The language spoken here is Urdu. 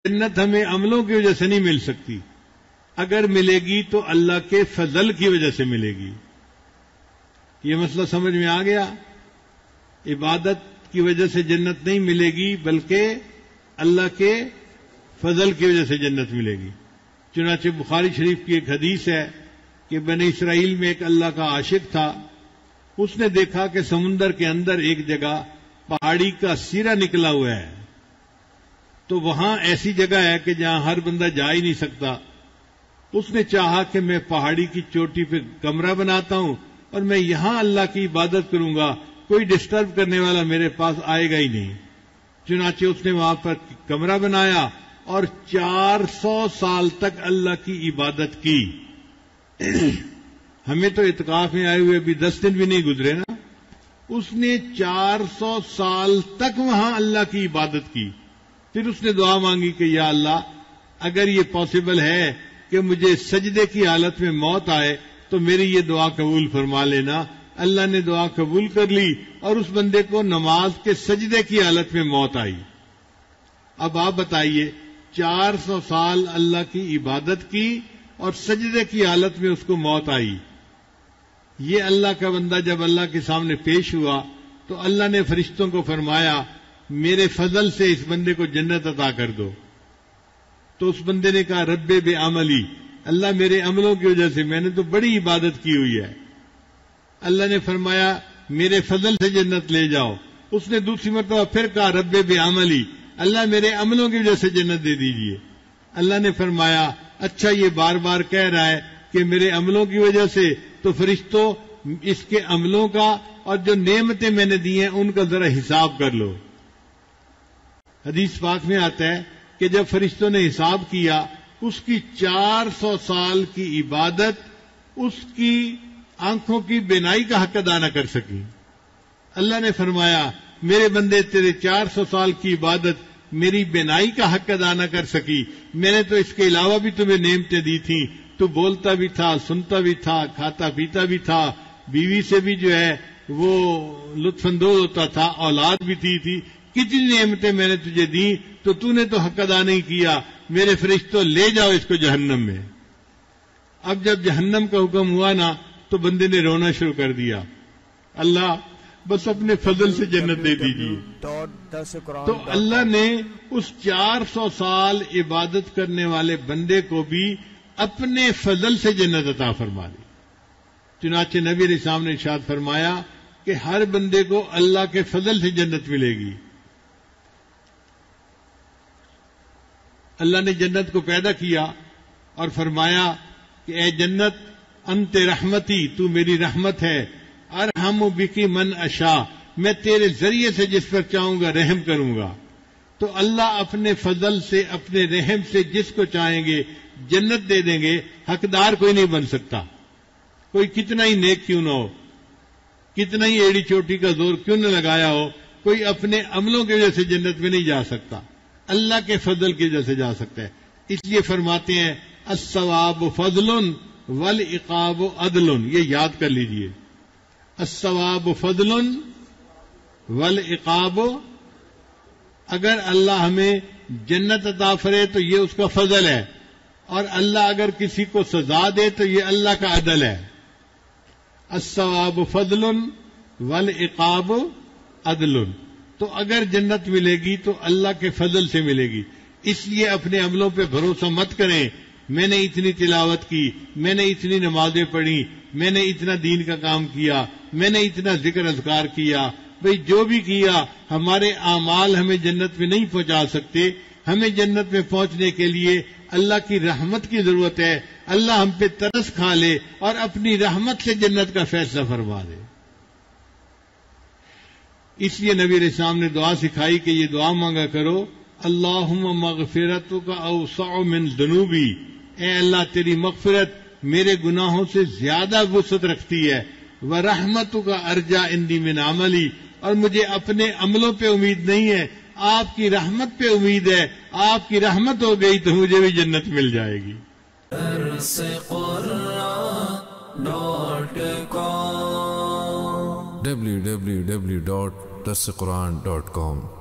جنت ہمیں عملوں کی وجہ سے نہیں مل سکتی، اگر ملے گی تو اللہ کے فضل کی وجہ سے ملے گی۔ یہ مسئلہ سمجھ میں آ گیا؟ عبادت کی وجہ سے جنت نہیں ملے گی بلکہ اللہ کے فضل کی وجہ سے جنت ملے گی۔ چنانچہ بخاری شریف کی ایک حدیث ہے کہ بنی اسرائیل میں ایک اللہ کا عاشق تھا، اس نے دیکھا کہ سمندر کے اندر ایک جگہ پہاڑی کا سیرا نکلا ہوا ہے، تو وہاں ایسی جگہ ہے کہ جہاں ہر بندہ جا ہی نہیں سکتا۔ اس نے چاہا کہ میں پہاڑی کی چوٹی پہ کمرہ بناتا ہوں اور میں یہاں اللہ کی عبادت کروں گا، کوئی ڈسٹرب کرنے والا میرے پاس آئے گا ہی نہیں۔ چنانچہ اس نے وہاں پر کمرہ بنایا اور 400 سال تک اللہ کی عبادت کی۔ ہمیں تو اعتکاف میں آئے ہوئے ابھی 10 دن بھی نہیں گزرے نا، اس نے 400 سال تک وہاں اللہ کی عبادت کی۔ پھر اس نے دعا مانگی کہ یا اللہ اگر یہ پاسبل ہے کہ مجھے سجدے کی حالت میں موت آئے تو میری یہ دعا قبول فرما لینا۔ اللہ نے دعا قبول کر لی اور اس بندے کو نماز کے سجدے کی حالت میں موت آئی۔ اب آپ بتائیے 400 سال اللہ کی عبادت کی اور سجدے کی حالت میں اس کو موت آئی۔ یہ اللہ کا بندہ جب اللہ کے سامنے پیش ہوا تو اللہ نے فرشتوں کو فرمایا میرے فضل سے اس بندے کو جنت عطا کر دو۔ تو اس بندے نے کہا رب بعملی، اللہ میرے عملوں کی وجہ سے، میں نے تو بڑی عبادت کی ہوئی ہے۔ اللہ نے فرمایا میرے فضل سے جنت لے جاؤ۔ اس نے دوسری مرتبہ پھر کہا رب بعملی، اللہ میرے عملوں کی وجہ سے جنت دے دیجئے۔ اللہ نے فرمایا اچھا یہ بار بار کہہ رہا ہے کہ میرے عملوں کی وجہ سے، تو فرشتوں اس کے عملوں کا اور جو نعمتیں میں نے دی ہیں ان کا ذرا حساب کر لو۔ حدیث پاک میں آتا ہے کہ جب فرشتوں نے حساب کیا اس کی 400 سال کی عبادت اس کی آنکھوں کی بینائی کا حق ادا نہ کر سکی۔ اللہ نے فرمایا میرے بندے تیرے 400 سال کی عبادت میری بینائی کا حق ادا نہ کر سکی، میں نے تو اس کے علاوہ بھی تمہیں نعمتیں دی تھیں، تو بولتا بھی تھا، سنتا بھی تھا، کھاتا پیتا بھی تھا، بیوی سے بھی جو ہے وہ لطف اندوز ہوتا تھا، اولاد بھی تھی، کتنی نعمتیں میں نے تجھے دی، تو نے تو حق ادا نہیں کیا۔ میرے فرشتوں لے جاؤ اس کو جہنم میں۔ اب جب جہنم کا حکم ہوا نا تو بندے نے رونا شروع کر دیا، اللہ بس اپنے فضل سے جنت دے دیجیے۔ تو اللہ نے اس 400 سال عبادت کرنے والے بندے کو بھی اپنے فضل سے جنت عطا فرما دی۔ چنانچہ نبی علیہ السلام نے ارشاد فرمایا کہ ہر بندے کو اللہ کے فضل سے جنت ملے گی۔ اللہ نے جنت کو پیدا کیا اور فرمایا کہ اے جنت انت رحمتی، تو میری رحمت ہے، ارحم بکی من اشاء، میں تیرے ذریعے سے جس پر چاہوں گا رحم کروں گا۔ تو اللہ اپنے فضل سے اپنے رحم سے جس کو چاہیں گے جنت دے دیں گے، حقدار کوئی نہیں بن سکتا، کوئی کتنا ہی نیک کیوں نہ ہو، کتنا ہی ایڑی چوٹی کا زور کیوں نہ لگایا ہو، کوئی اپنے عملوں کی وجہ سے جنت میں نہیں جا سکتا، اللہ کے فضل کی وجہ سے جا سکتا ہے۔ اس لیے فرماتے ہیں الثواب فضل والعقاب عدل، یہ یاد کر لیجئے، الثواب فضل والعقاب، اگر اللہ ہمیں جنت عطا فرے تو یہ اس کا فضل ہے، اور اللہ اگر کسی کو سزا دے تو یہ اللہ کا عدل ہے۔ الثواب فضل والعقاب عدل، تو اگر جنت ملے گی تو اللہ کے فضل سے ملے گی۔ اس لیے اپنے عملوں پہ بھروسہ مت کریں، میں نے اتنی تلاوت کی، میں نے اتنی نمازیں پڑھی، میں نے اتنا دین کا کام کیا، میں نے اتنا ذکر اذکار کیا، بھئی جو بھی کیا ہمارے اعمال ہمیں جنت میں نہیں پہنچا سکتے۔ ہمیں جنت میں پہنچنے کے لیے اللہ کی رحمت کی ضرورت ہے، اللہ ہم پہ ترس کھا لے اور اپنی رحمت سے جنت کا فیصلہ فرما دے۔ اس لیے نبی علیہ السلام نے دعا سکھائی کہ یہ دعا مانگا کرو، اللہم مغفرتک اوسع من ذنوبی، اے اللہ تیری مغفرت میرے گناہوں سے زیادہ وسعت رکھتی ہے، ورحمتک ارجا عندی من عملی، اور مجھے اپنے عملوں پہ امید نہیں ہے، آپ کی رحمت پہ امید ہے، آپ کی رحمت ہو گئی تو مجھے بھی جنت مل جائے گی۔ www.darsequran.com